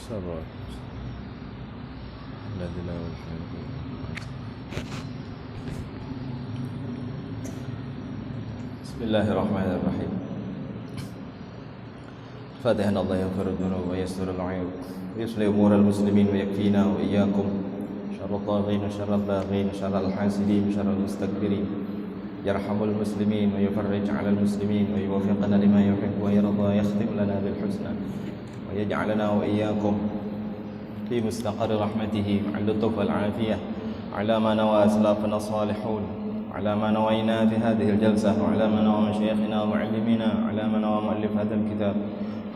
الصبر الذي لا يحب. بسم الله الرحمن الرحيم. فاتحنا الله يغفر الذنوب ويستر العيوب ويصلح أمور المسلمين ويكفينا وإياكم شر الطاغين وشر الباغين وشر الحاسدين وشر المستكبرين. يرحم المسلمين ويفرج على المسلمين ويوفقنا لما يحب ويرضى يختم لنا بالحسنى ويجعلنا وإياكم في مستقر رحمته مع اللطف والعافية على ما نوى أسلافنا الصالحون، على ما نوينا في هذه الجلسة، وعلى ما نوى مشايخنا ومعلمينا، على ما نوى مؤلف هذا الكتاب،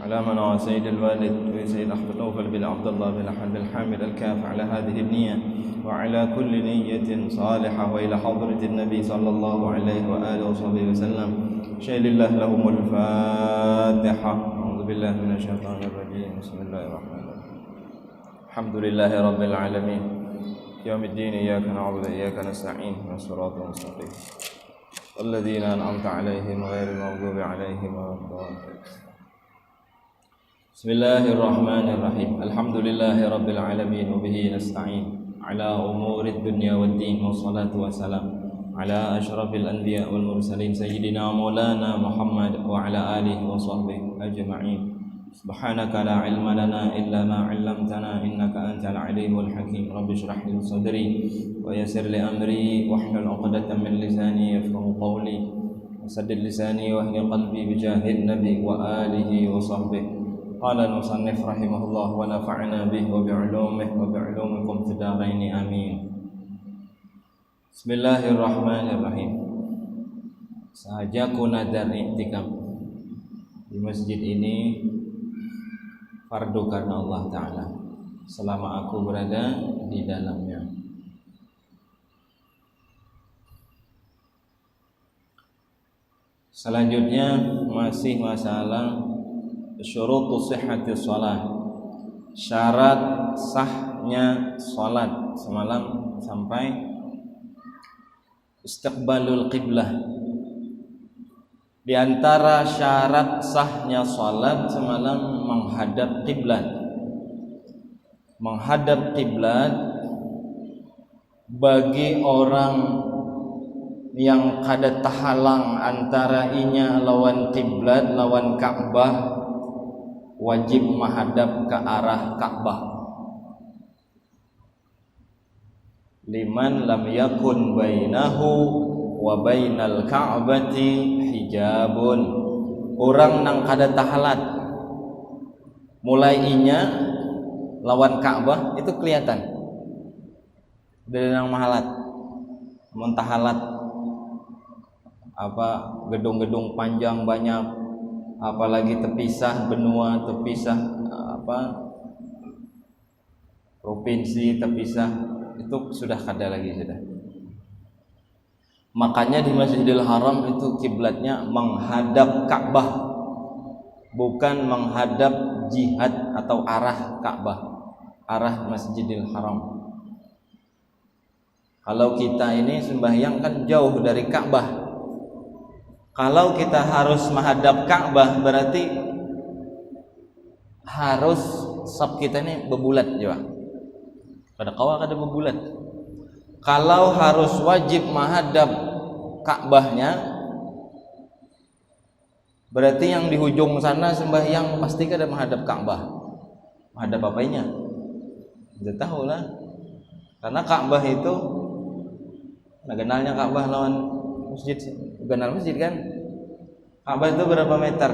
على ما نوى سيد الوالد وسيد أحمد نوفل بن عبد الله بن أحمد بن حامد الكاف على هذه النية وعلى كل نية صالحة وإلى حضرة النبي صلى الله عليه وآله وصحبه وسلم. شيء لله لهم الفاتحة. أعوذ بالله من الشيطان الرجيم. بسم الله الرحمن الرحيم. الحمد لله رب العالمين. يوم الدين إياك نعبد وإياك نستعين اهدنا الصراط المستقيم والذين أنعمت عليهم غير المغضوب عليهم ولا الضالين. بسم الله الرحمن الرحيم. الحمد لله رب العالمين وبه نستعين على أمور الدنيا والدين، والصلاة والسلام على أشرف الأنبياء والمرسلين سيدنا مولانا محمد وعلى آله وصحبه أجمعين. سبحانك لا علم لنا إلا ما علمتنا إنك أنت العليم الحكيم. رب اشرح لي صدري ويسر لي أمري واحلل عقدة من لساني يفقهوا قولي وسدد لساني واهد قلبي بجاه النبي وآله وصحبه. قال المصنف رحمه الله ونفعنا به وبعلومه وبعلومكم في الدارين آمين. بسم الله الرحمن الرحيم. Sahajaku nadar i'tikaf di masjid ini fardu karena Allah Ta'ala selama aku berada di dalamnya. Selanjutnya masih masalah syurutus sihhatis shalah, syarat sahnya salat. Semalam sampai istiqbalul qiblah. Di antara syarat sahnya salat semalam menghadap kiblat. Menghadap kiblat bagi orang yang kada tahalang antara inya lawan kiblat lawan Ka'bah, wajib menghadap ke arah Ka'bah. Liman lam yakun bainahu wa bainal Ka'bati hijabun. Orang nang kada tahalat mulai inya lawan Ka'bah itu kelihatan dari nang mahalat. Mun tahalat apa gedung-gedung panjang banyak, apalagi terpisah benua, terpisah apa provinsi, terpisah, itu sudah kada lagi sudah. Makanya di Masjidil Haram itu kiblatnya menghadap Ka'bah, bukan menghadap jihad atau arah Ka'bah, arah Masjidil Haram. Kalau kita ini sembahyang kan jauh dari Ka'bah. Kalau kita harus menghadap Ka'bah berarti harus saf kita ini berbulat juga. Kada kawa kada berbulat. Kalau harus wajib menghadap Ka'bahnya berarti yang di hujung sana sembahyang pasti kada menghadap Ka'bah. Menghadap apanya? Tidak tahu lah. Karena Ka'bah itu kenalnya Ka'bah lawan masjid, kenal masjid kan? Ka'bah itu berapa meter?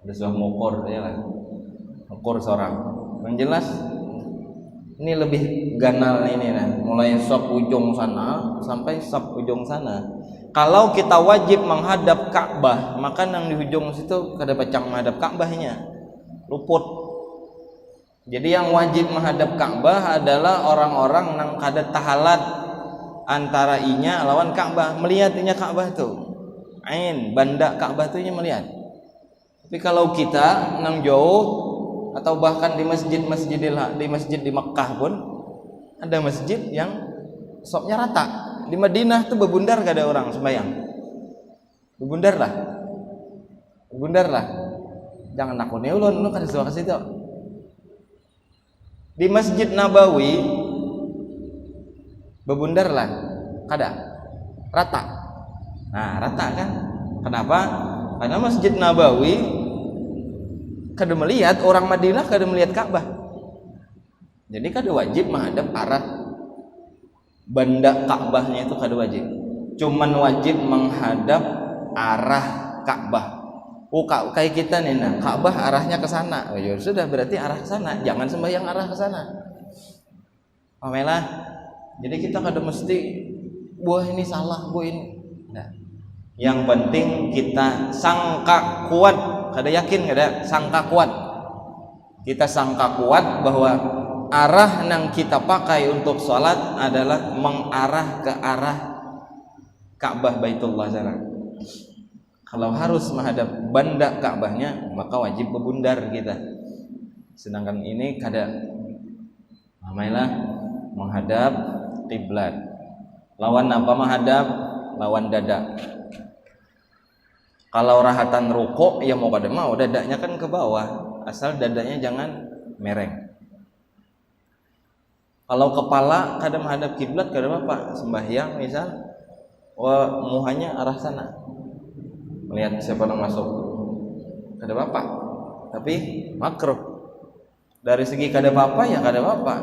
Ada sebuah mengukur ya lah. Mengukur seorang. Yang jelas ini lebih ganal ini nah, mulai sop ujung sana sampai sop ujung sana. Kalau kita wajib menghadap Ka'bah, maka yang di ujung situ kada pacang menghadap Ka'bahnya, luput. Jadi yang wajib menghadap Ka'bah adalah orang-orang yang kada tahalat antara inya lawan Ka'bah, melihat inya Ka'bah itu. Ain banda Ka'bah itu inya melihat. Tapi kalau kita nang jauh atau bahkan di masjid di Mekah pun ada masjid yang sopnya rata. Di Madinah tuh bebundar gak ada orang sembahyang. Bebundar lah. Jangan nakuni ulun, lu kan suka ke situ. Di Masjid Nabawi bebundarlah kada rata. Nah, rata kan? Kenapa? Karena Masjid Nabawi kada melihat orang Madinah, kada melihat Ka'bah. Jadi kada wajib menghadap arah banda Ka'bahnya, itu kada wajib. Cuman wajib menghadap arah Ka'bah. Oh, kayak kita nih, nah, Ka'bah arahnya ke sana. Oh, ya sudah, berarti arah ke sana. Jangan sembahyang arah ke sana. Pamelah. Jadi kita kada mesti buah ini salah, buah ini. Nah, yang penting kita sangka kuat, kada yakin, kada sangka kuat. Kita sangka kuat bahwa arah yang kita pakai untuk sholat adalah mengarah ke arah Ka'bah Baitullah sana. Kalau harus menghadap banda Ka'bahnya, maka wajib berbundar kita. Sedangkan ini kada, namanya menghadap kiblat. Lawan apa menghadap? Lawan dada. Kalau rahatan rukuk, ya mau kada mau dadanya kan ke bawah, asal dadanya jangan mereng. Kalau kepala kada menghadap kiblat, kada apa-apa. Sembahyang misal, muhanya arah sana, melihat siapa yang masuk, kada apa-apa. Tapi makruh. Dari segi kada apa-apa ya kada apa-apa,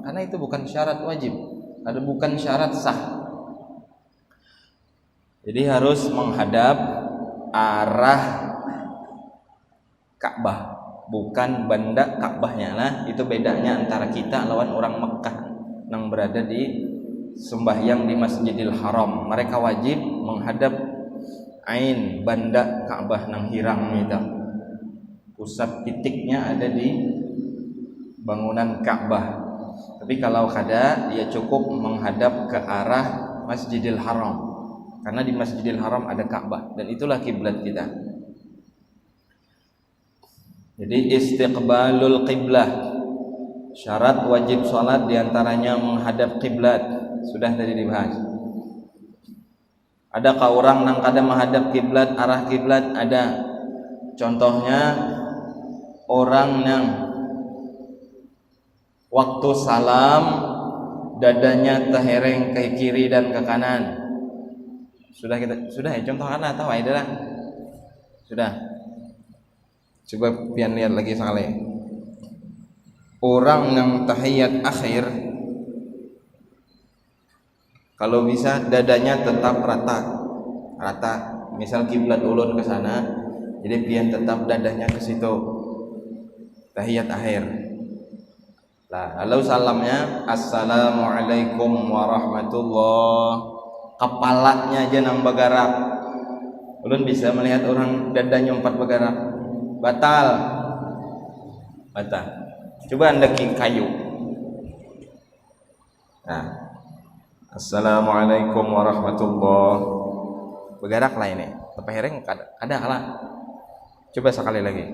karena itu bukan syarat wajib, ada bukan syarat sah. Jadi harus menghadap arah Ka'bah, bukan banda Ka'bahnya. Nah, itu bedanya antara kita lawan orang Mekah yang berada di sembahyang di Masjidil Haram. Mereka wajib menghadap ain banda Ka'bah nang hirang itu. Pusat titiknya ada di bangunan Ka'bah. Tapi kalau kada, dia cukup menghadap ke arah Masjidil Haram. Karena di Masjidil Haram ada Ka'bah dan itulah kiblat kita. Jadi istiqbalul qiblah, syarat wajib salat diantaranya menghadap kiblat. Sudah tadi dibahas. Adakah orang yang kada menghadap kiblat, arah kiblat? Ada. Contohnya orang yang waktu salam dadanya terhereng ke kiri dan ke kanan. Sudah ya contoh kana tahu adalah sudah. Coba pian lihat lagi sekali. Orang yang tahiyat akhir, kalau bisa dadanya tetap rata. Misal kiblat ulun ke sana, jadi pian tetap dadanya ke situ. Tahiyat akhir. Lah, lalu salamnya assalamualaikum warahmatullah. Kepalanya aja nang bergerak. Ulun bisa melihat orang dadanya 4 bergerak. Batal. Coba anda kayu. Nah, assalamualaikum warahmatullah. Bergerak lah ini. Tapi hereng ada kalah. Coba sekali lagi.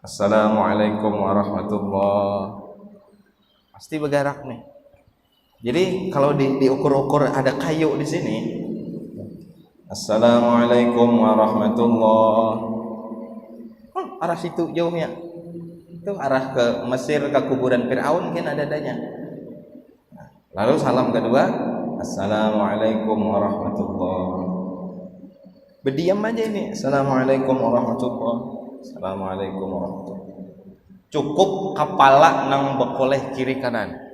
Assalamualaikum warahmatullah. Pasti bergerak nih. Jadi kalau diukur-ukur ada kayu di sini. Assalamualaikum warahmatullah. Arah situ jauhnya. Itu arah ke Mesir, ke kuburan Fir'aun kan ada adanya. Lalu salam kedua, assalamualaikum warahmatullah. Berdiam aja ini. Assalamualaikum warahmatullah. Assalamualaikum warahmatullah. Cukup kepala nang bekoleh kiri kanan.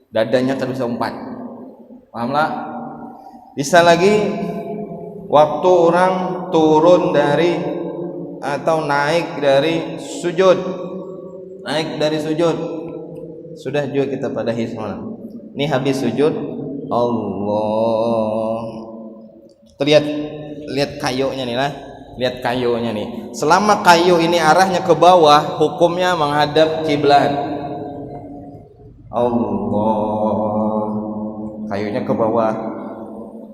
Dadanya kan bisa 4. Pahamlah? Bisa lagi waktu orang turun dari atau naik dari sujud. Sudah juga kita padahi semalam. Ini habis sujud, Allah. Lihat kayunya nih lah. Lihat kayunya nih. Selama kayu ini arahnya ke bawah, hukumnya menghadap kiblat. Allah, kayunya ke bawah.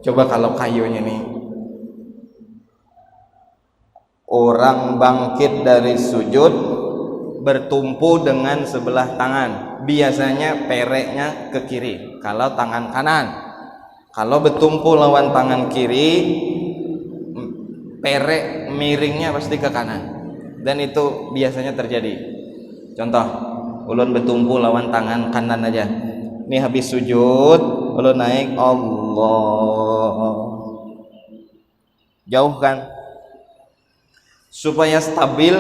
Coba kalau kayunya nih, orang bangkit dari sujud bertumpu dengan sebelah tangan. Biasanya pereknya ke kiri kalau tangan kanan. Kalau bertumpu lawan tangan kiri, perek miringnya pasti ke kanan. dan itu biasanya terjadi. Contoh, ulun bertumpu lawan tangan kanan aja. Ini habis sujud, ulun naik, Allah. Jauh kan? Supaya stabil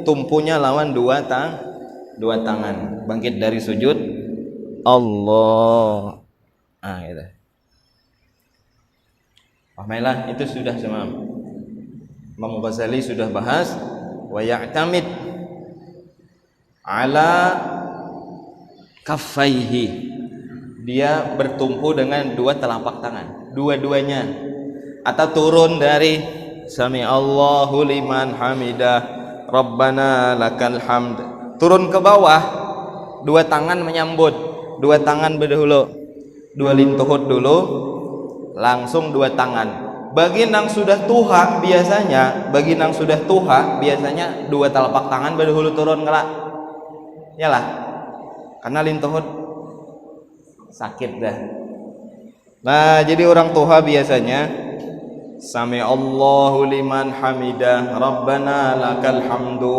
tumpunya lawan dua tangan. Bangkit dari sujud, Allah. Ah, gitu. Pahamilah, itu sudah sama Imam Ghazali sudah bahas. Wa ya'tamid ala kaffaihi, dia bertumpu dengan dua telapak tangan, dua-duanya, atau turun dari sami Allahu liman hamidah rabbana lakal hamd, turun ke bawah, dua tangan menyambut, dua tangan berdahulu, dua lintuhut dulu, langsung dua tangan. Bagi nang sudah tuha biasanya, dua telapak tangan berdahulu turun kelak, yalah, karena lintuhut sakit dah. Nah, jadi orang tua biasanya sami Allahu liman hamidah rabbana lakal hamdu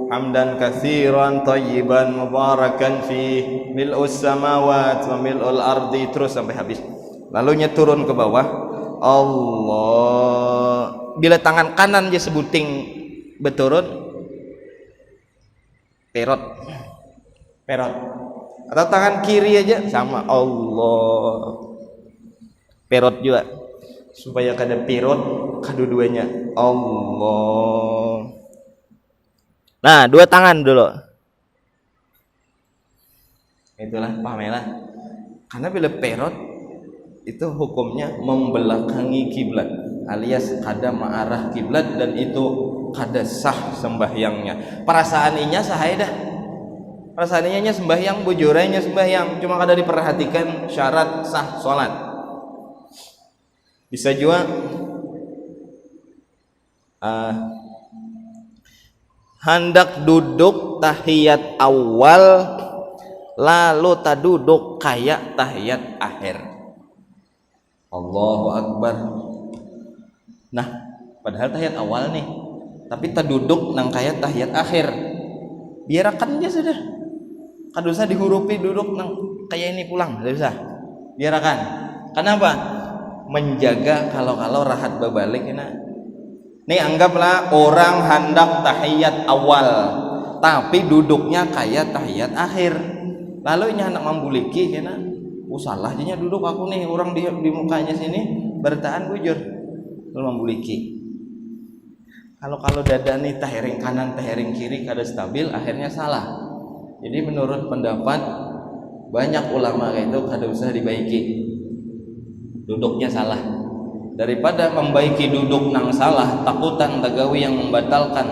hamdan katsiran thayyiban mubarakan fi mil'us samawati wa mil'ul ardi, terus sampai habis. Lalunya turun ke bawah, Allah. Bila tangan kanan dia sebuting berturun, perot, atau tangan kiri aja sama Allah, perot juga, supaya kada perot kedua-duanya, Allah. Nah, dua tangan dulu, itulah pahamilah. Karena bila perot itu hukumnya membelakangi kiblat, alias kada mengarah kiblat, dan itu kada sah sembahyangnya. Perasaannya sahaya dah, perasaannya sembahyang, bujuranya sembahyang, cuma kada diperhatikan syarat sah sholat. Bisa juga hendak duduk tahiyat awal lalu tak duduk kayak tahiyat akhir, Allahu Akbar. Nah, padahal tahiyat awal nih, tapi tak duduk nang kayak tahiyat akhir, biarkan aja sudah. Kada usah dihurupi duduk nang kayak ini pulang, tidak usah, biarkan. Kenapa? Menjaga kalau rahat berbalik. Nih anggaplah orang hendak tahiyat awal tapi duduknya kayak tahiyat akhir, lalu ini hendak membuliki kena, salah jadinya duduk aku nih, orang di mukanya sini bertahan bujur, lalu membuliki. Kalau dada nih tahiring kanan tahiring kiri kada stabil, akhirnya salah. Jadi menurut pendapat banyak ulama itu kada usah dibaiki, duduknya salah. Daripada membaiki duduk nang salah, takutan tagawi yang membatalkan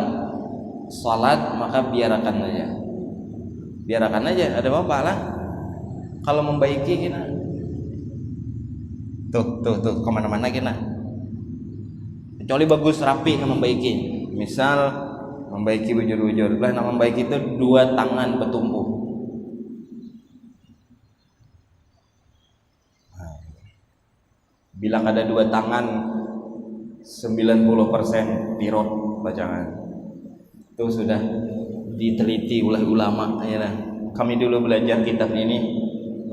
salat, maka biarkan aja, ada apa lah kalau membaiki kita. Tuh kemana-mana kita, kecuali bagus rapi membaiki. Misal membaiki bujur-bujur lah, nah membaiki itu dua tangan bertumpu. Bila ada dua tangan 90% pirot bacaan, itu sudah diteliti oleh ulama. Ya, kami dulu belajar kitab ini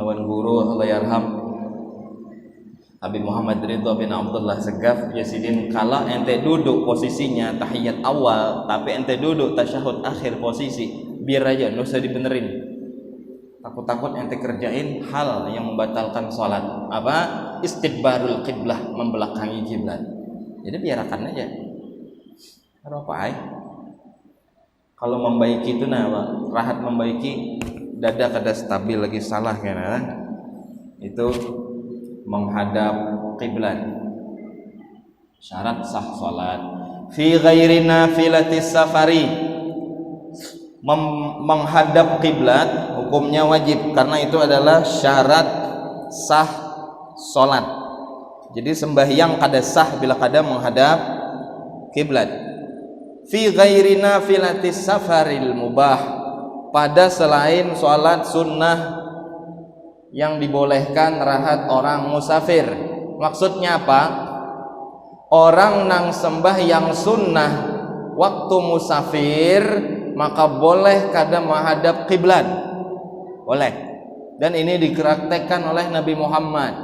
lawan guru Allahyarham Habib Muhammad Ridho bin Abdullah Segaf Yasidin. Kalau ente duduk posisinya tahiyat awal tapi ente duduk tasyahud akhir posisi, biar aja, nggak usah dibenerin. Takut ente kerjain hal yang membatalkan sholat. Apa? Istidbarul qiblah, membelakangi kiblat. Jadi biarkan aja. Kalau membaiki itu rahat membaiki, dada kada stabil lagi salah kan? Itu menghadap kiblat. Syarat sah sholat. Fi ghairi nafilatis safari, menghadap kiblat hukumnya wajib, karena itu adalah syarat sah sholat. Jadi sembahyang kada sah bila kada menghadap kiblat. Fi ghairi nafilatis safaril mubah, pada selain sholat sunnah yang dibolehkan rahat orang musafir. Maksudnya apa? Orang nang sembahyang sunnah waktu musafir maka boleh kada menghadap kiblat, boleh. Dan ini dipraktekkan oleh Nabi Muhammad.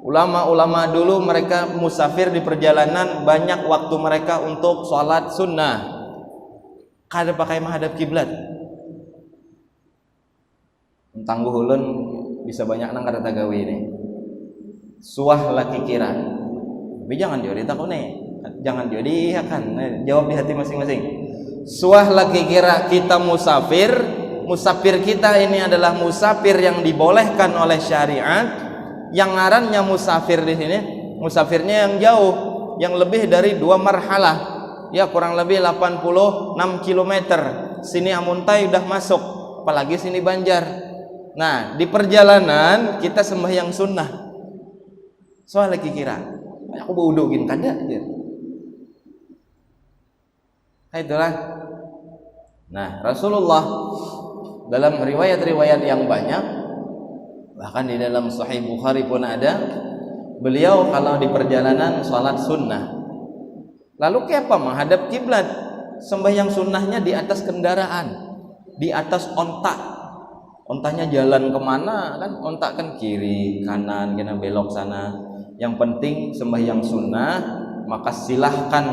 Ulama-ulama dulu mereka musafir di perjalanan, banyak waktu mereka untuk sholat sunnah, kada pakai menghadap kiblat. Tangguh ulun bisa banyak nang kada tagawi ini. Suah laki kira. Tapi jangan jauh ditakut nih. Jangan jauh diakan. Jawab di hati masing-masing. Suah laki kira kita musafir. Musafir kita ini adalah musafir yang dibolehkan oleh syariat. Yang ngarannya musafir di sini, musafirnya yang jauh, yang lebih dari 2 marhalah. Ya kurang lebih 86 km. Sini Amuntai udah masuk, apalagi sini Banjar. Nah, di perjalanan kita sembahyang sunnah. Soal lagi kira, aku baudokin kada aja. Itulah. Nah, Rasulullah dalam riwayat-riwayat yang banyak, bahkan di dalam Sahih Bukhari pun ada, beliau kalau di perjalanan sholat sunnah. Lalu kenapa menghadap kiblat? Sembahyang sunnahnya di atas kendaraan, di atas ontak. Ontanya jalan kemana kan? Ontak kan kiri, kanan, kena belok sana. Yang penting sembahyang sunnah, maka silahkan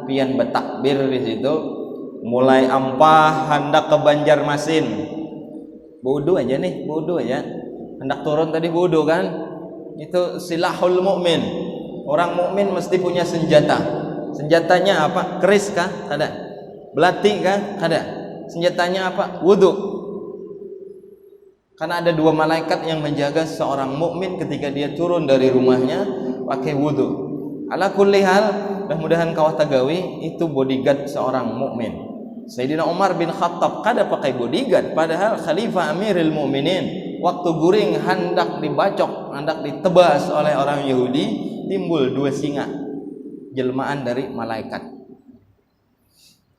pian bertakbir di situ. Mulai Ampah hendak ke Banjarmasin. Bodoh aja nih, bodoh aja. Hendak turun tadi bodoh kan? Itu silahul mukmin. Orang mukmin mesti punya senjata. Senjatanya apa? Keris kah? Kada. Belati kah? Kada. Senjatanya apa? Wudu. Karena ada 2 malaikat yang menjaga seorang mukmin ketika dia turun dari rumahnya pakai wudu. Ala kulli hal, mudah-mudahan kawah tagawi itu bodyguard seorang mukmin. Sayyidina Umar bin Khattab kada pakai bodyguard, padahal Khalifah Amirul Mukminin. Waktu guring hendak dibacok, hendak ditebas oleh orang Yahudi, timbul 2 singa jelmaan dari malaikat.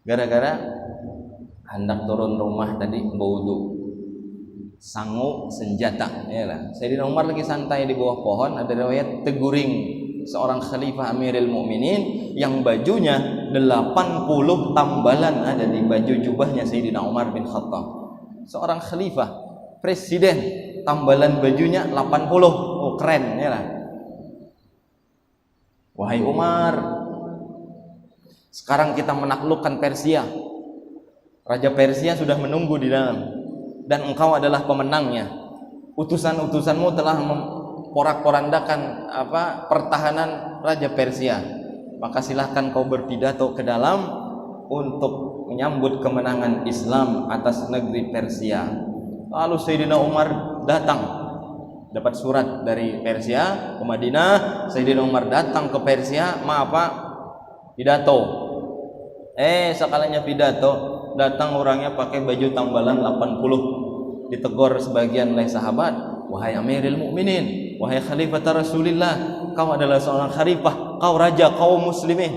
Gara-gara hendak turun rumah tadi baudu, sangu senjata. Yalah. Sayyidina Umar lagi santai di bawah pohon, ada riwayat teguring seorang Khalifah Amirul Mukminin yang bajunya 80 tambalan ada di baju jubahnya Sayyidina Umar bin Khattab. Seorang khalifah, presiden, tambalan bajunya 80. Oh keren ya lah. Wahai Umar, sekarang kita menaklukkan Persia. Raja Persia sudah menunggu di dalam, dan engkau adalah pemenangnya. Utusan-utusanmu telah porak-porandakan pertahanan Raja Persia. Maka silahkan kau berpidato ke dalam untuk menyambut kemenangan Islam atas negeri Persia. Lalu Sayyidina Umar datang, dapat surat dari Persia ke Madinah. Sayyidina Umar datang ke Persia, pidato. Sekalinya pidato, datang orangnya pakai baju tambalan 80. Ditegur sebagian oleh sahabat, wahai Amirul Mukminin, wahai Khalifah Rasulullah, kau adalah seorang khalifah, kau raja kaum muslimin.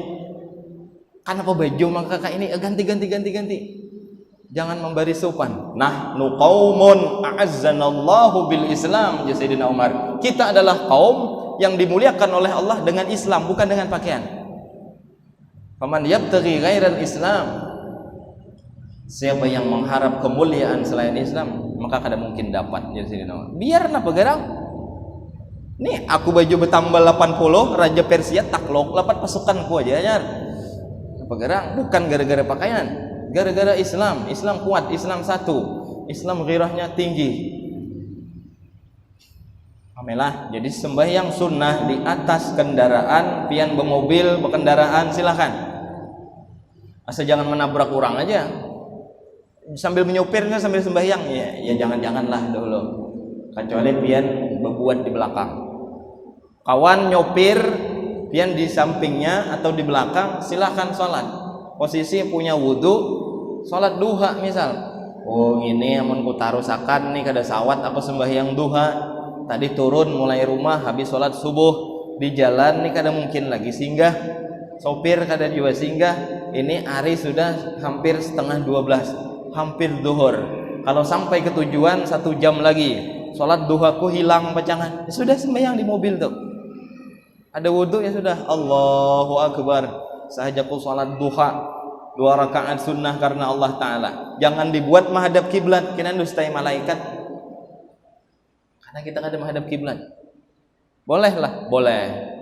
Kenapa baju maka ini ganti. Jangan memberi sopan. Nahnu qaumun a'azzanallahu bil Islam, ya Sayyidina Umar. Kita adalah kaum yang dimuliakan oleh Allah dengan Islam, bukan dengan pakaian. Faman yabtaghi ghairal Islam, siapa yang mengharap kemuliaan selain Islam, maka kada mungkin dapat, ya Sayyidina Umar. Biar napa garang? Nih aku baju bertambah 80, Raja Persia takluk, lapat pasukanku aja nyar. Apa garang? Bukan gara-gara pakaian, gara-gara Islam. Islam kuat, Islam satu, Islam ghirahnya tinggi. Amelah, jadi sembahyang sunnah di atas kendaraan, pian bermobil, berkendaraan silakan. Asal jangan menabrak orang aja. Sambil menyupirnya sambil sembahyang, ya janganlah dulu. Kecuali pian berbuat di belakang. Kawan nyopir, pian di sampingnya atau di belakang, silahkan sholat. Posisi punya wudu, sholat duha misal. Oh ini amun ku tarusakan nih kada sawat aku sembahyang duha. Tadi turun mulai rumah habis sholat subuh, di jalan nih kada mungkin lagi singgah. Sopir kada juga singgah. Ini hari sudah hampir setengah 12, hampir duhur. Kalau sampai ke tujuan 1 jam lagi, sholat duhaku hilang pacangan, ya sudah sembahyang di mobil tuh. Ada wudhu ya sudah, Allahu Akbar, sahaja ku sholat duha 2 rakaat sunnah karena Allah Ta'ala. Jangan dibuat menghadap kiblat, kena dustai malaikat. Karena kita kada menghadap kiblat. Bolehlah, boleh.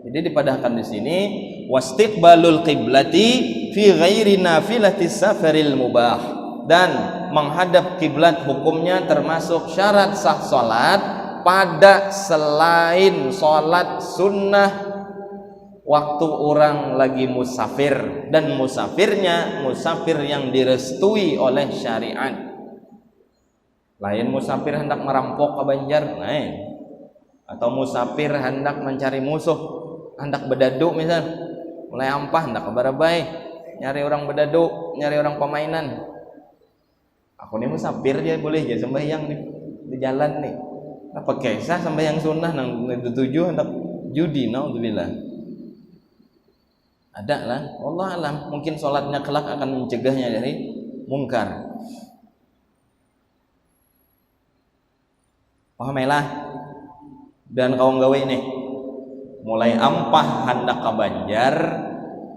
Jadi dipadahkan di sini wastiqbalul qiblati fi ghairi nafilatis safaril mubah, dan menghadap kiblat hukumnya termasuk syarat sah salat pada selain salat sunnah waktu orang lagi musafir, dan musafirnya musafir yang direstui oleh syariat. Lain musafir hendak merampok ke Banjar, lain. Atau musafir hendak mencari musuh, hendak bedaduk misal, mulai ampah hendak ke Barabai, nyari orang bedaduk, nyari orang pemainan. Aku nih musafir dia boleh aja sembahyang di jalan nih. Apa kisah sembahyang sunnah nang tujuh hendak judi, naudzubillah. Ada lah, Allah alam. Mungkin sholatnya kelak akan mencegahnya dari mungkar. Pahamailah. Dan kawan gawe nih mulai ampah hendak ke Banjar,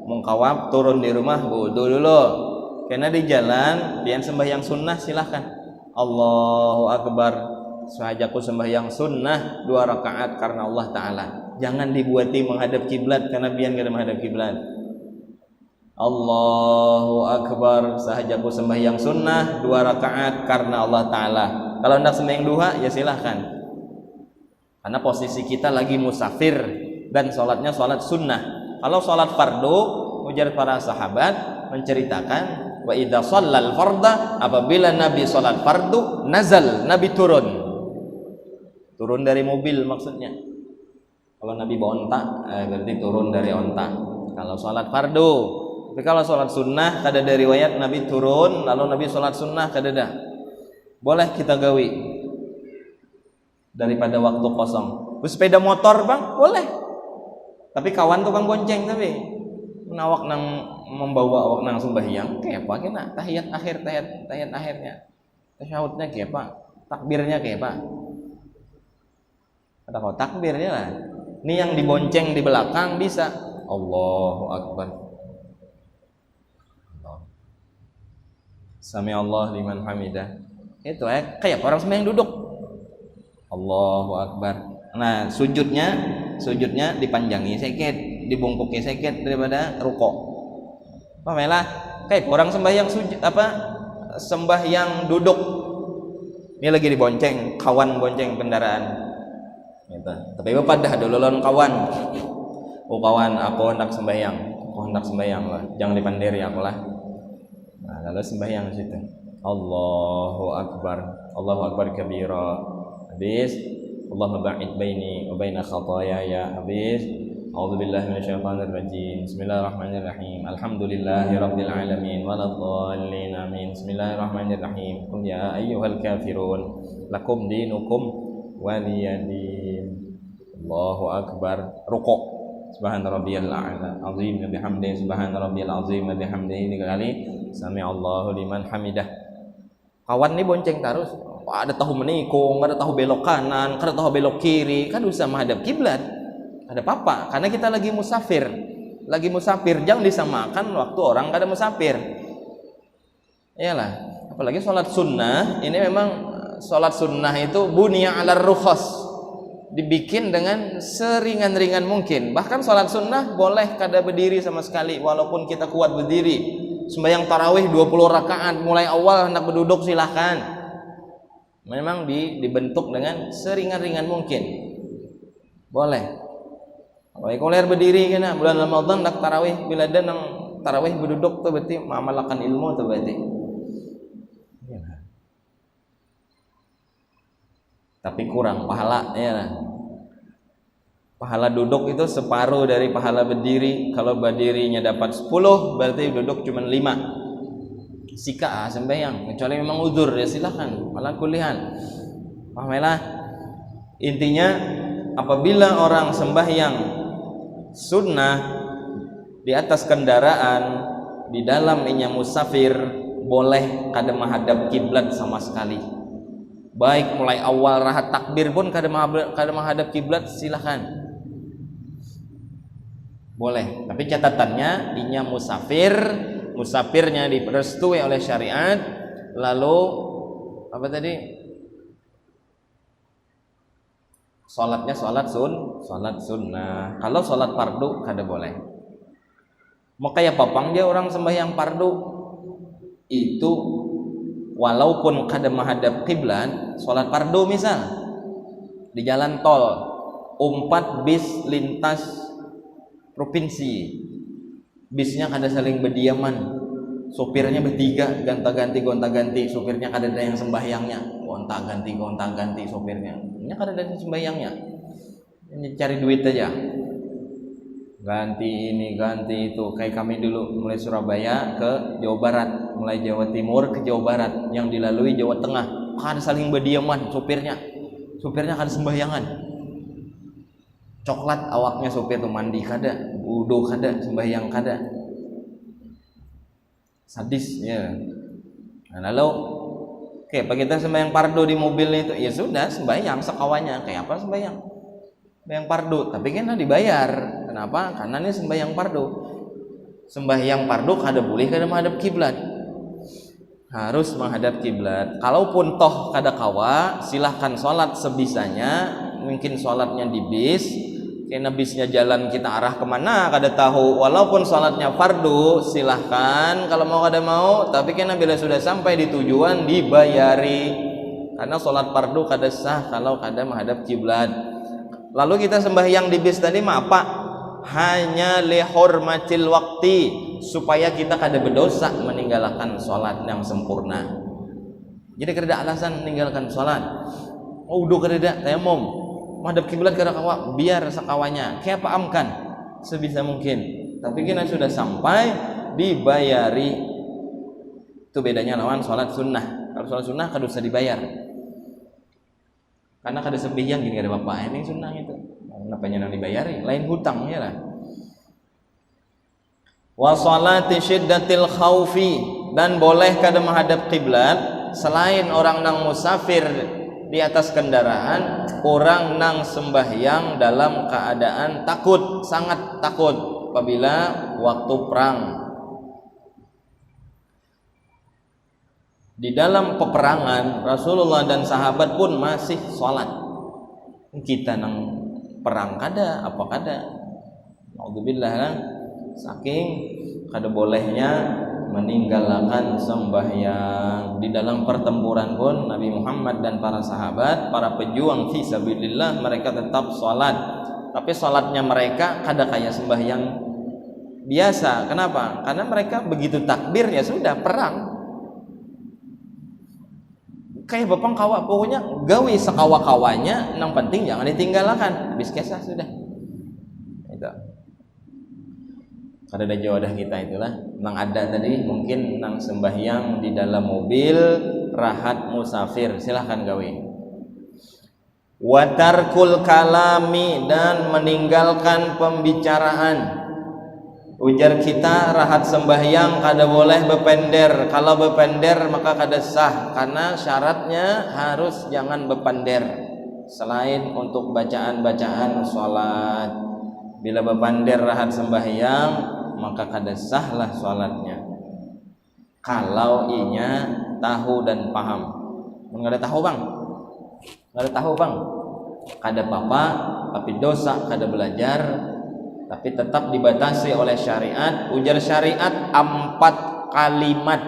mengkawap turun di rumah wudu dulu. Karena di jalan pian sembahyang sunnah silahkan. Allahu Akbar, sahajaku sembahyang sunnah 2 rakaat karena Allah Ta'ala. Jangan dibuati menghadap kiblat karena pian kada menghadap kiblat. Allahu Akbar, sahajaku sembahyang sunnah 2 rakaat karena Allah Ta'ala. Kalau hendak sembahyang duha ya silahkan. Karena posisi kita lagi musafir dan sholatnya sholat sunnah. Kalau sholat fardu, ujar para sahabat menceritakan wa idza shallal farda, apabila Nabi sholat fardu nazal, Nabi turun dari mobil maksudnya. Kalau Nabi bawa onta berarti turun dari onta kalau sholat fardu. Tapi kalau sholat sunnah kada ada riwayat Nabi turun lalu Nabi sholat sunnah, kada ada. Boleh kita gawi daripada waktu kosong. Sepeda motor bang boleh, tapi kawan tukang bonceng, tapi nawak nang membawa awak nang sembahyang kayak apa kena tahiyat akhirnya tasyahudnya kayak apa, takbirnya kayak apa, ada kau takbirnya lah. Ini yang dibonceng di belakang bisa Allahu Akbar, Sami Allah liman hamidah, itu kayak orang sembahyang duduk Allahu Akbar. Nah sujudnya dipanjangi sedikit, dibungkuki sedikit daripada rukuk. Pamelah kayak orang sembahyang sujud sembahyang duduk. Ini lagi dibonceng, kawan bonceng kendaraan. Gitu. Tapi bapak dah dulu lawan kawan. Oh kawan, aku hendak sembahyang lah. Jangan dipandiri aku lah. Nah lalu sembahyang situ. Allahu Akbar kabira. Habis Allahumma ba'id baini wa baina khataaya. Habis a'udzubillahi minasyaitonir rajim. Bismillahirrahmanirrahim. Alhamdulillahirabbil alamin waladdallin amin. Bismillahirrahmanirrahim. Qul ya ayyuhal kafirun lakum dinukum waliyadin. Allahu Akbar. Rukuk. Subhana rabbiyal a'la azim wa bihamdihi. Subhana rabbiyal azim wa bihamdihi. 3 kali. Sami Allahu liman hamidah. Kawan ni bonceng terus. Ada tahu menikung, ada tahu belok kanan, ada tahu belok kiri, kan usah menghadap kiblat. Ada apa-apa, karena kita lagi musafir. Jangan disamakan waktu orang kada musafir. Iyalah, apalagi sholat sunnah, ini memang sholat sunnah itu bunya ala rukhas, dibikin dengan seringan-ringan mungkin. Bahkan sholat sunnah boleh kada berdiri sama sekali, walaupun kita kuat berdiri. Sembahyang tarawih 20 rakaat, mulai awal hendak berduduk silahkan. Memang dibentuk dengan seringan-ringan mungkin. Boleh. Kalau ler berdiri kena bulan Ramadan nak tarawih, bila ada nang tarawih berduduk tu berarti mengamalkan ilmu tu berarti. Ya. Tapi kurang pahala ya. Pahala duduk itu separuh dari pahala berdiri. Kalau berdirinya dapat 10, berarti duduk cuma 5. Sika sembahyang, kecuali memang uzur ya silakan, malah kulihan. Pahamlah. Intinya apabila orang sembahyang sunnah di atas kendaraan di dalam inya musafir, boleh kada menghadap kiblat sama sekali. Baik mulai awal rahat takbir pun kada menghadap kiblat silakan. Boleh, tapi catatannya inya musafir musafirnya direstui oleh syariat, lalu apa tadi? Salatnya salat sunnah. Kalau salat fardu kada boleh. Maka ya papang dia orang sembahyang fardu itu walaupun kada menghadap kiblat, salat fardu misal di jalan tol, 4 bis lintas provinsi, bisnya kada saling berdiaman, sopirnya bertiga gonta-ganti, sopirnya kada ada yang sembahyangnya, gonta-ganti sopirnya, ini kada ada yang sembahyangnya, ini cari duit aja, ganti ini ganti itu. Kayak kami dulu mulai Surabaya ke Jawa Barat, mulai Jawa Timur ke Jawa Barat, yang dilalui Jawa Tengah, kada saling berdiaman sopirnya kada sembahyangan, coklat awaknya sopir tuh, mandi kada, wudu kada, sembahyang kada, sadis ya. Nah, lalu oke, pak kita sembahyang fardu di mobil itu, ya sudah sembahyang sekawannya. Kayak apa sembahyang fardu, tapi kan dibayar. Kenapa? Karena ini sembahyang fardu. Sembahyang fardu kada boleh kada menghadap kiblat, harus menghadap kiblat. Kalaupun toh kada kawa, silahkan sholat sebisanya. Mungkin sholatnya di bis, karena bisnya jalan kita arah kemana kada tahu, walaupun sholatnya fardu silahkan kalau mau kada mau, tapi karena bila sudah sampai di tujuan dibayari, karena sholat fardu kada sah kalau kada menghadap kiblat. Lalu kita sembahyang di bis tadi apa? Hanya lihormatil waktu, supaya kita kada berdosa meninggalkan sholat yang sempurna. Jadi kada alasan meninggalkan sholat. Udah kada tayamum, menghadap kiblat kada kawa, biar sekawanya kayak pahamkan sebisa mungkin, tapi kita sudah sampai dibayari. Itu bedanya lawan sholat sunnah. Kalau sholat sunnah kada usah dibayar, karena kada sembahyang gini kada apa-apa, ini sunnah itu kenapa nang dibayari, lain hutang ya lah. Wa sholati syiddatil khaufi, dan boleh kada menghadap kiblat selain orang nang musafir di atas kendaraan, orang nang sembahyang dalam keadaan takut, sangat takut apabila waktu perang. Di dalam peperangan Rasulullah dan sahabat pun masih sholat. Kita nang perang kada apa kada, naudzubillah lah, saking kada bolehnya meninggalkan sembahyang. Di dalam pertempuran pun Nabi Muhammad dan para sahabat, para pejuang fi sabilillah, mereka tetap sholat. Tapi sholatnya mereka kada kayak sembahyang biasa. Kenapa? Karena mereka begitu takbir ya sudah perang. Kayak bapang kawa, pokoknya gawi sekawa-kawanya, yang penting jangan ditinggalkan, habis kisah sudah. Itu kada ada jawadah kita itulah. Nang ada tadi mungkin nang sembahyang di dalam mobil, rahat musafir, silahkan gawi. Watarkul kalami, dan meninggalkan pembicaraan. Ujar kita rahat sembahyang kada boleh bepender. Kalau bepender maka kada sah, karena syaratnya harus jangan bepender selain untuk bacaan-bacaan sholat. Bila bepender rahat sembahyang maka kada sah lah sholatnya. Kalau inya tahu dan paham. Enggak ada tahu bang, kada apa-apa, tapi dosa kada belajar, tapi tetap dibatasi oleh syariat. Ujar syariat 4 kalimat.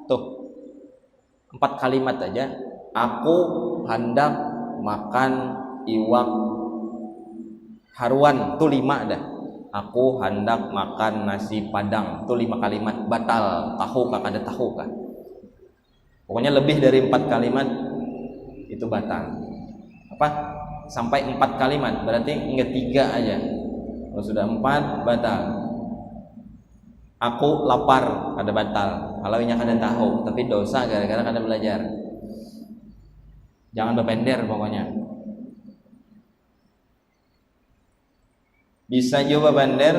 Tuh 4 kalimat aja. Aku hendak makan iwak haruan, tuh 5 dah. Aku hendak makan nasi padang, tuh 5 kalimat batal. Tahu kah kada tahu kah? Pokoknya lebih dari 4 kalimat itu batal. Apa? Sampai 4 kalimat berarti ingat 3 aja. Kalau sudah 4 batal. Aku lapar kada batal. Kalau inya kada tahu, tapi dosa gara-gara kada belajar. Jangan berpender pokoknya. Bisa juga berpender.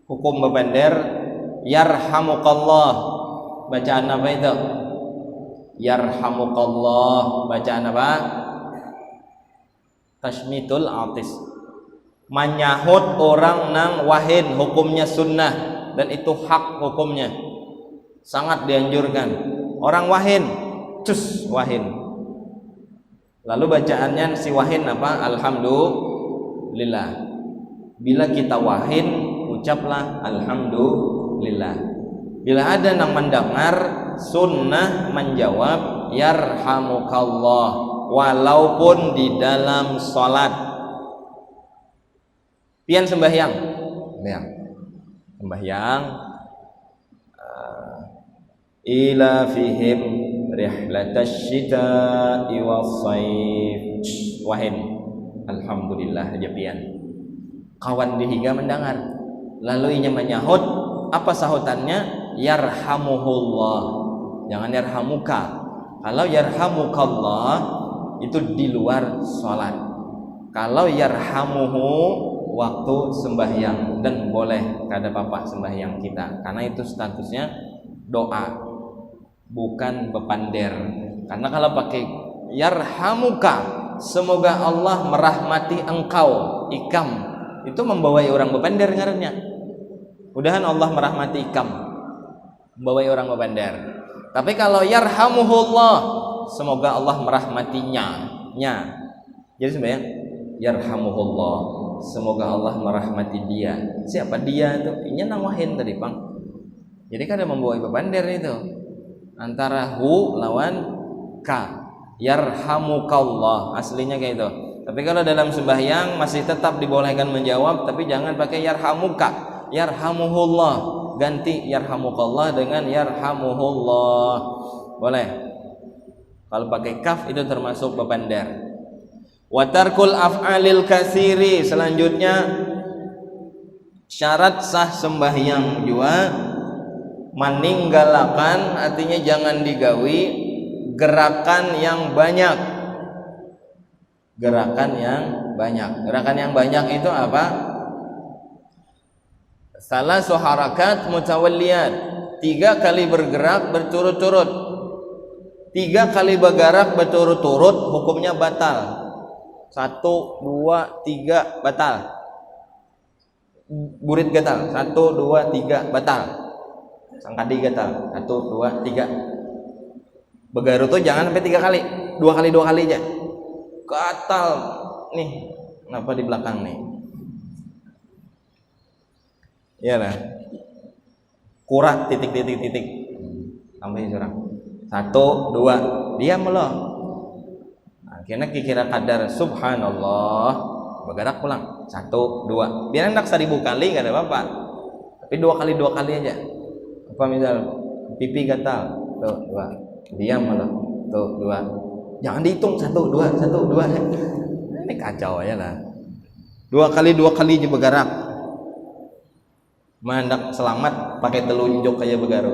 Hukum berpender, yarhamukallah. Bacaan apa itu? Yarhamukallah. Bacaan apa? Tashmitul atis, menyahut orang nang wahin, hukumnya sunnah. dan itu hak hukumnya, sangat dianjurkan. Orang wahin, cus wahin, lalu bacaannya si wahin apa? Alhamdulillah. Bila kita wahin, ucaplah alhamdulillah. Bila ada yang mendengar, sunnah menjawab yarhamukallah walaupun di dalam sholat. Pian sembahyang, ila fihim rihlatash syita'i was-shaif. Wahin alhamdulillah aja pian. Kawan dihiga mendengar, lalu inya menyahut, apa sahutannya? Yarhamuhullah, jangan yarhamuka. Kalau yarhamukallah itu di luar sholat. Kalau yarhamuhu waktu sembahyang, dan boleh kada bapak sembahyang kita, karena itu statusnya doa, bukan bepander. Karena kalau pakai yarhamuka, semoga Allah merahmati engkau, ikam, itu membawai orang bepander ngarannya. Mudahan Allah merahmati ikam, membawai orang bepander. Tapi kalau yarhamuhullah, semoga Allah merahmatinya, jadi sebenarnya yarhamuhullah, semoga Allah merahmati dia. Siapa dia itu? Ini nawahin tadi Bang. Jadi kan ada membawai bepander itu antara hu lawan ka. Yarhamukallah aslinya kayak itu. Tapi kalau dalam sembahyang masih tetap dibolehkan menjawab, tapi jangan pakai yarhamuka, yarhamuhullah, ganti yarhamukallah dengan yarhamuhullah. Boleh. Kalau pakai kaf itu termasuk bepander. Wa tarkul af'alil katsiri, selanjutnya syarat sah sembahyang juga meninggalkan, artinya jangan digawi gerakan yang banyak. Gerakan yang banyak itu apa? Salasu harakat mutawalliyat, 3 kali bergerak berturut-turut. 3 kali bergerak berturut-turut hukumnya batal. 1, 2, 3 batal. Burit gatal. 1, 2, 3 batal. Sangkadi gatal. 1, 2, 3. Begaru tuh jangan sampai 3 kali. 2 kali aja. Gatal nih. Kenapa di belakang nih? Iyalah. Kurat titik. Tambahin curang. 1, 2. Diam loh. Akhirnya kira kadar subhanallah, bergerak pulang. 1, 2. Biar hendak 1000 kali gak ada apa-apa. Tapi 2 kali aja. Apa misal pipi gatal. Tuh 2. Diam malah. Tuh 2. Jangan dihitung 1, 2, 1, 2. Ini kacau aja lah. 2 kali aja bergerak. Hendak selamat pakai telunjuk aja bergaru.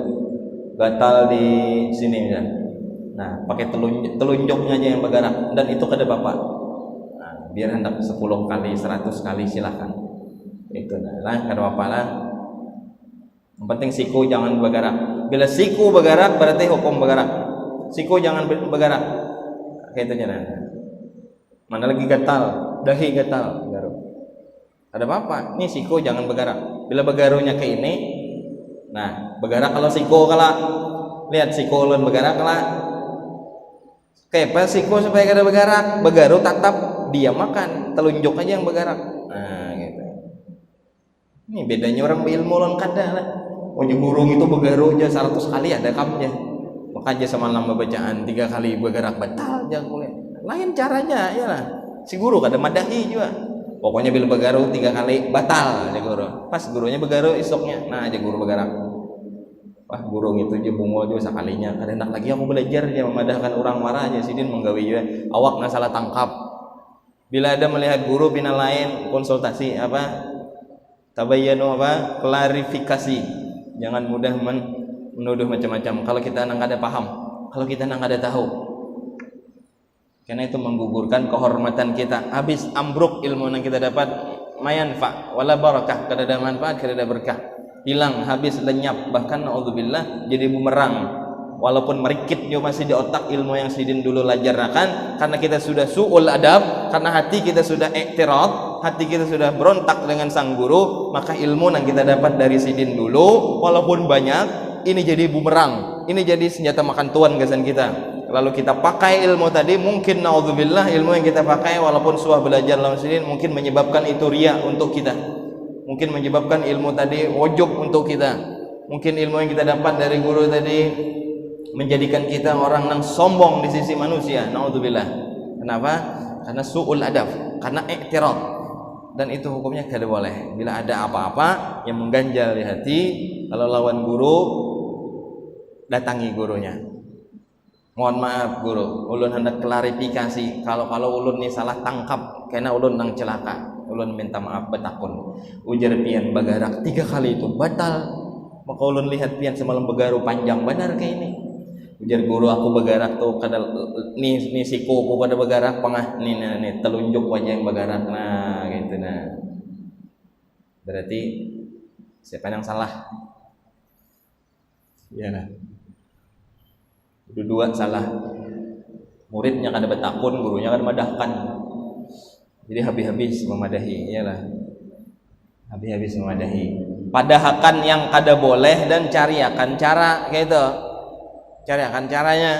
Gatal di sini misal. Nah, pakai telunjuknya aja yang bergerak, dan itu kada bapak. Nah, biar hendak 10 kali, 100 kali silahkan. Itu lah, kada apa lah. Yang penting siku jangan bergerak. Bila siku bergerak berarti hukum bergerak. Siku jangan bergerak. Kayak itu aja. Mana lagi gatal, dahi gatal, bergaru. Ada apa? Ini siku jangan bergerak. Bila bergarunya ke ini, nah bergerak kalau siku kalah. Lihat siku ulun bergerak kalah. Kayak siku supaya kada bergerak, begaru tatap dia makan, telunjuk aja yang bergerak. Nah, gitu. Ini bedanya orang berilmu lawan kada lah. Punya burung itu begaru aja 100 kali ada kamnya. Maka aja semalam bacaan 3 kali bergerak batal aja kuliah. Lain caranya ya lah. Si guru kada madahi juga. Pokoknya bila begaru 3 kali batal aja guru. Pas gurunya begaru esoknya, nah aja guru bergerak. Wah burung itu aja bungo aja sekalinya. Kada enak lagi aku belajar dia memadahkan orang marah aja sidin menggawi juga. Awak nggak salah tangkap. Bila ada melihat guru bina lain konsultasi apa? Tabayyanu apa? Klarifikasi. Jangan mudah menuduh macam-macam. Kalau kita nang kada paham, kalau kita nang kada tahu. Karena itu menggugurkan kehormatan kita. Habis ambruk ilmu yang kita dapat, mayanfa wala barakah, kada ada manfaat, kada ada berkah. Hilang, habis, lenyap, bahkan naudzubillah jadi bumerang. Walaupun merikit dia masih di otak ilmu yang sidin dulu lajarkan, karena kita sudah su'ul adab, karena hati kita sudah iktirad, hati kita sudah berontak dengan sang guru, maka ilmu yang kita dapat dari sidin dulu walaupun banyak, ini jadi bumerang, ini jadi senjata makan tuan gasan kita. Lalu kita pakai ilmu tadi, mungkin naudzubillah ilmu yang kita pakai walaupun suah belajar lawan sidin mungkin menyebabkan itu riya untuk kita, mungkin menyebabkan ilmu tadi ujub untuk kita, mungkin ilmu yang kita dapat dari guru tadi menjadikan kita orang yang sombong di sisi manusia, naudzubillah. Kenapa? Karena su'ul adab, karena i'tirad, dan itu hukumnya tidak boleh. Bila ada apa-apa yang mengganjal di hati, kalau lawan guru, datangi gurunya. Mohon maaf guru, ulun hendak klarifikasi, kalau ulun ni salah tangkap karena ulun nang celaka, ulun minta maaf betakun. Ujar pian bagarak 3 kali itu batal, maka ulun lihat pian semalam begaru panjang benar kayak ini. Ujar guru, aku begarak tuh kada ni siku aku kada begarak pangah ni telunjuk wajah yang begarak, nah gitu. Nah berarti siapa yang salah? Ya nah, dua salah, muridnya kada betakun, gurunya kada madahkan, jadi habis-habis memadahi, iyalah habis-habis memadahi. Padahakan yang kada boleh dan cari akan cara gitu. Cari akan caranya,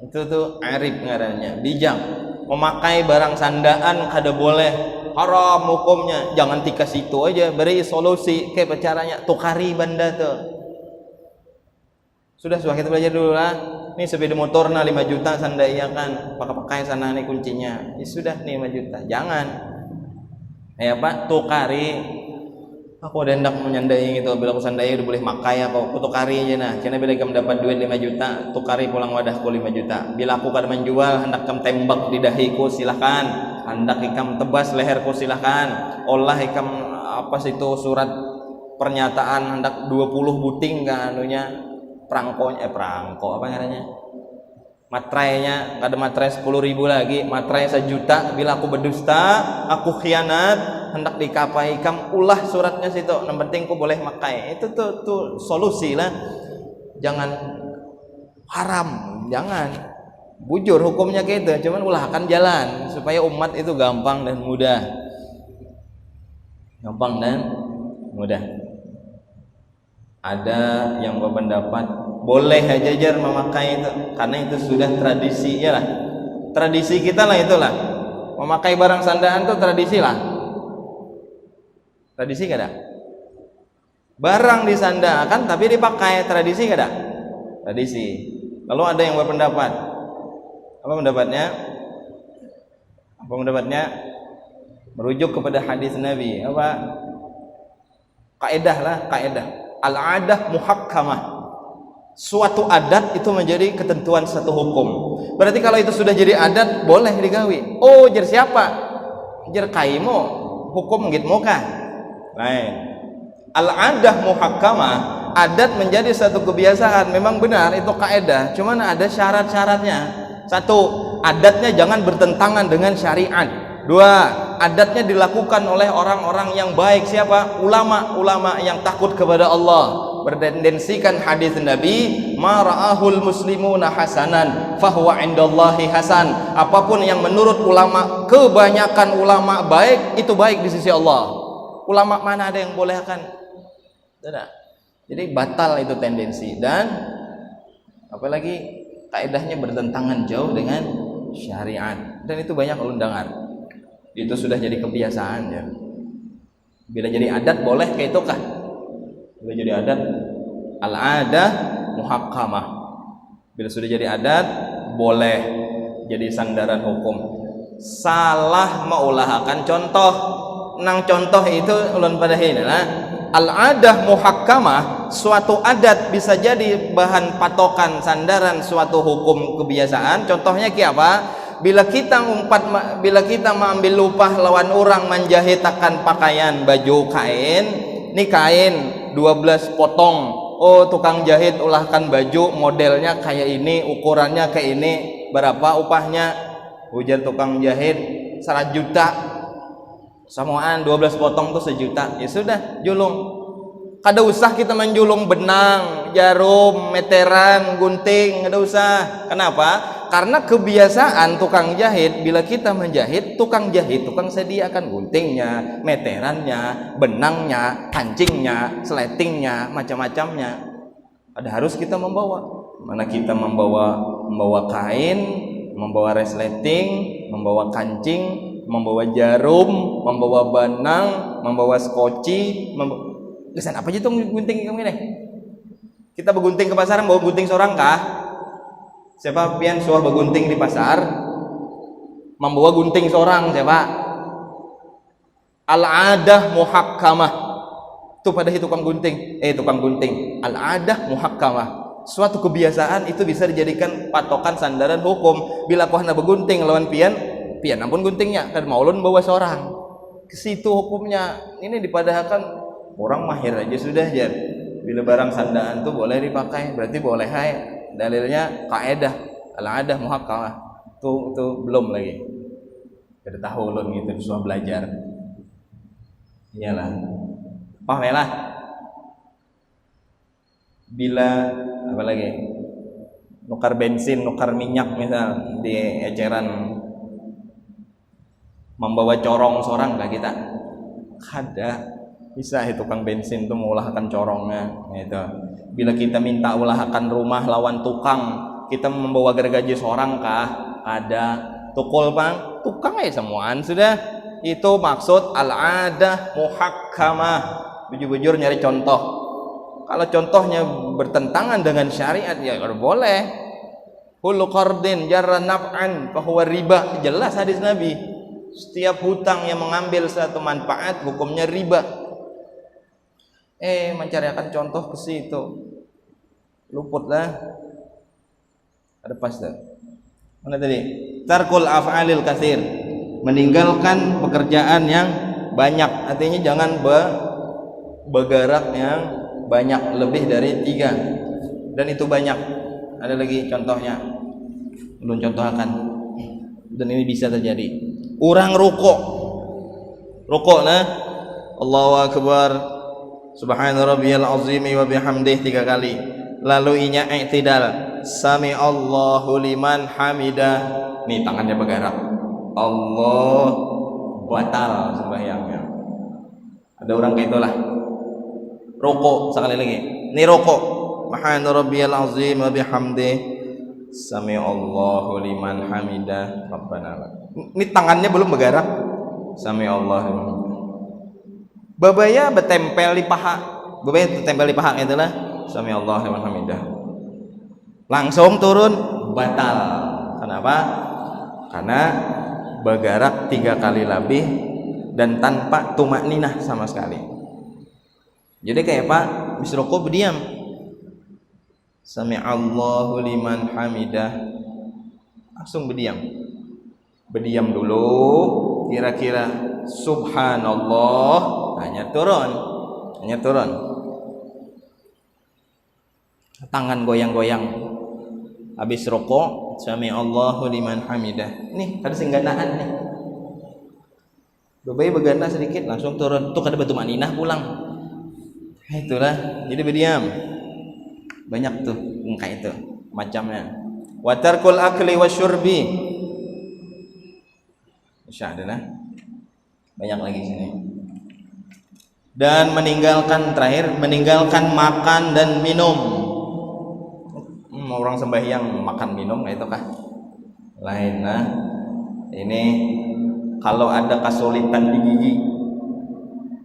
itu tuh arif ngarannya, bijak. Memakai barang sandaan kada boleh, haram hukumnya. Jangan tika situ aja, beri solusi kayak caranya, tukari benda tuh. Sudah kita belajar dulu lah. Nih sepeda motor na 5 juta sandai ya kan, pakai sana nih kuncinya. Ya sudah nih 5 juta. Jangan. Ya Pak, tukari. Aku ada hendak menyandai gitu, bila aku sandai udah boleh makai aku tukari aja nah. Karena bila kamu dapat duit 5 juta, tukari pulang wadahku 5 juta. Bila aku kada menjual, hendak kamu tembak di dahiku silahkan. Hendak ikam tebas leherku silahkan. Olah ikam apa sih itu surat pernyataan hendak 20 buting kan anunya, perangko apa namanya? Matrainya, kada matrai 10.000 lagi, matrai 1 juta. Bila aku berdusta, aku khianat, hendak dikapai kam ulah suratnya situ, yang penting ku boleh makai. Itu tuh solusi lah. Jangan haram, jangan bujur hukumnya gitu, cuman ulahkan jalan supaya umat itu gampang dan mudah. Ada yang berpendapat boleh aja jar memakai itu karena itu sudah tradisi, ya lah, tradisi kita lah, itulah memakai barang sandaan itu tradisi lah. Tradisi gak ada barang disandakan tapi dipakai, tradisi gak ada tradisi. Lalu ada yang berpendapat, apa pendapatnya merujuk kepada hadis Nabi, apa kaidah al-adah muhakkamah. Suatu adat itu menjadi ketentuan satu hukum. Berarti kalau itu sudah jadi adat boleh digawi. Oh, jar siapa? Jar kaimo, hukum ngitmu kah? Lain. Al-adah muhakkamah, adat menjadi satu kebiasaan. Memang benar itu kaidah, cuman ada syarat-syaratnya. 1, adatnya jangan bertentangan dengan syariat. 2, adatnya dilakukan oleh orang-orang yang baik. Siapa? Ulama yang takut kepada Allah, bertendensikan hadis Nabi, ma ra'ahul muslimuna hasanan fahuwa indallahi hasan. Apapun yang menurut ulama, kebanyakan ulama baik, itu baik di sisi Allah. Ulama mana ada yang bolehkan? Tidak. Jadi batal itu tendensi, dan apalagi kaidahnya bertentangan jauh dengan syariat, dan itu banyak ulun dengar. Itu sudah jadi kebiasaan ya. Bila jadi adat boleh kayak itu kah? Bila jadi adat, al-adah muhakkamah. Bila sudah jadi adat boleh jadi sandaran hukum. Salah maulahakan contoh. Nang contoh itu ulun pada hina al-adah muhakkamah, suatu adat bisa jadi bahan patokan sandaran suatu hukum kebiasaan. Contohnya kayak apa? Bila kita mengambil upah lawan orang menjahit akan pakaian baju kain, ini kain 12 potong. Oh, tukang jahit ulahkan baju modelnya kayak ini, ukurannya kayak ini, berapa upahnya? Ujar tukang jahit 100 juta. Samaan 12 potong tuh 1 juta. Ya sudah, julung. Kada usah kita menjulung benang, jarum, meteran, gunting, kada usah. Kenapa? Karena kebiasaan tukang jahit, bila kita menjahit, tukang sediakan guntingnya, meterannya, benangnya, kancingnya, seletingnya, macam-macamnya. Ada harus kita membawa. Mana kita membawa kain, membawa resleting, membawa kancing, membawa jarum, membawa benang, membawa skoci, kesan apa aja tuh gunting kamu ini? Kita bergunting ke pasar, bawa gunting seorang kah? Siapa pian suah bergunting di pasar? Membawa gunting seorang siapa? Al-adah muhakkamah. Itu pada tukang gunting. Al-adah muhakkamah. Suatu kebiasaan itu bisa dijadikan patokan sandaran hukum. Bila kau hendak bergunting lawan pian ampun guntingnya, kan maulun bawa seorang. Ke situ hukumnya. Ini dipadahkan orang mahir aja sudah jar. Bila barang sandaan tuh boleh dipakai, berarti boleh hai. Dalilnya kaidah al-adah muhakkamah. Tuh belum lagi. Kada tahu ulun gitu susah belajar. Iyalah. Pamelah. Bila apa lagi? Nukar bensin, nukar minyak misal di eceran, membawa corong seorang kah kita? Kada. Bisa tukang bensin tuh mengulahkan corongnya gitu. Bila kita minta ulahkan rumah lawan tukang, kita membawa gergaji seorang kah? Ada. Tukul bang, tukang aja semuaan sudah. Itu maksud al-adah muhakkamah. Bujur-bujur nyari contoh. Kalau contohnya bertentangan dengan syariat ya boleh. Kullu qardin jarra naf'an fa huwa riba. Jelas hadis Nabi. Setiap hutang yang mengambil satu manfaat hukumnya riba. Mencarikan contoh ke situ, luputlah. Ada pas dah. Mana tadi? Tarkul af'alil katsir, meninggalkan pekerjaan yang banyak. Artinya jangan bergerak yang banyak, lebih dari 3. Dan itu banyak. Ada lagi contohnya. Belum contohkan. Dan ini bisa terjadi. Orang rukuk nah. Allahu akbar. Subhana rabbiyal azim wa bihamdih 3 kali. Lalu inya i'tidal. Sami Allahu liman hamidah. Nih tangannya bergerak. Allah batal sembahyangnya. Ada orang kayak itulah. Rukuk sekali lagi. Nih rukuk. Subhana rabbiyal azim wa bihamdih. Sami Allahu liman hamidah. Rabbana. Ini tangannya belum bergerak. Sami Allahu liman hamidah. Babaya bertempel di paha. Babaya bertempel di paha itulah. Sami Allahu liman hamidah. Langsung turun batal. Kenapa? Karena bergerak 3 kali lebih dan tanpa tumakninah sama sekali. Jadi kayak Pak, habis rukuk berdiam. Sami Allahu liman hamidah. Langsung berdiam. Berdiam dulu, kira-kira subhanallah, hanya turun. Tangan goyang-goyang. Habis rukuk, sami Allahu liman hamidah. Nih, kada singganaan nih. Bebai begana sedikit langsung turun. Tuh kada batu maninah pulang. Itulah, jadi berdiam. Banyak tuh kayak itu macamnya. Wa tarkul akli wasyurbi. Insyaallah. Banyak lagi sini. Dan meninggalkan makan dan minum. Orang sembahyang makan minum itu kah? Lain nah. Ini kalau ada kesulitan di gigi,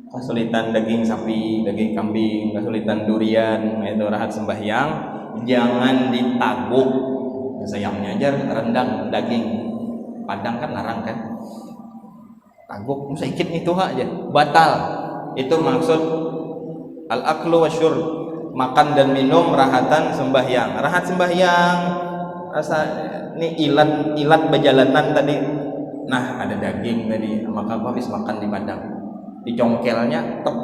kesulitan daging sapi, daging kambing, kesulitan durian, itu rahat sembahyang, jangan ditaguk. Sayangnya aja rendang daging padang kan larang kan. Taguk sedikit itu aja batal. Itu maksud al-aklu wasyurb, makan dan minum rahatan sembahyang. Rahat sembahyang rasa ini ilat berjalanan tadi. Nah, ada daging tadi, maka aku habis makan di padang. Dicongkelnya tep.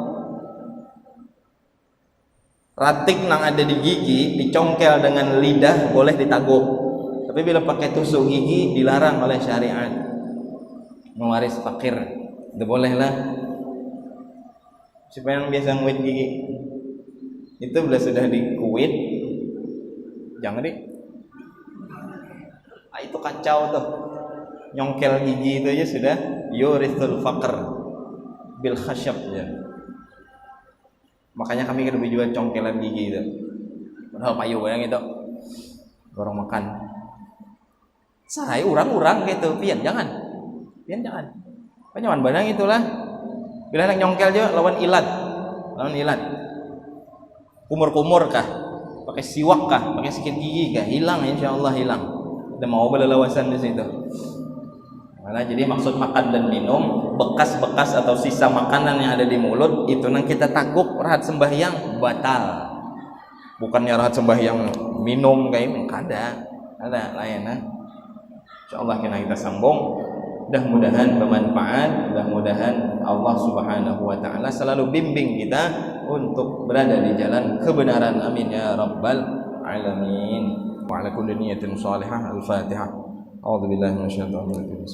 Ratik nang ada di gigi dicongkel dengan lidah boleh ditaguk. Tapi bila pakai tusuk gigi dilarang oleh syariat. Mewaris fakir, itu boleh lah. Siapa yang biasa nguit gigi? Itu bila sudah dikuit, jangan deh. Itu kacau tuh. Nyongkel gigi itu aja sudah yurithul faqr bil khasyab ya. Makanya kami lebih jual congkelan gigi itu. Padahal payu yang itu. Orang makan. Saya urang-urang gitu, pian jangan. Panyawan barang itulah. Bila nak nyongkel aja lawan ilat. Kumur-kumur kah? Pakai siwak kah? Pakai sikat gigi kah? Hilang insyaallah hilang. Ada mau berlewasan di situ. Nah, jadi maksud makan dan minum, bekas-bekas atau sisa makanan yang ada di mulut itu nang kita takuk rahat sembahyang batal. Bukannya rahat sembahyang minum kayak ada lain nah. Insyaallah kita sambung. Mudah-mudahan bermanfaat, mudah-mudahan Allah Subhanahu wa taala selalu bimbing kita untuk berada di jalan kebenaran. Amin ya rabbal alamin. Wa ala kulli niyatin shalihah. Al-Fatihah. A'udzu billahi minasyaitonir rajim.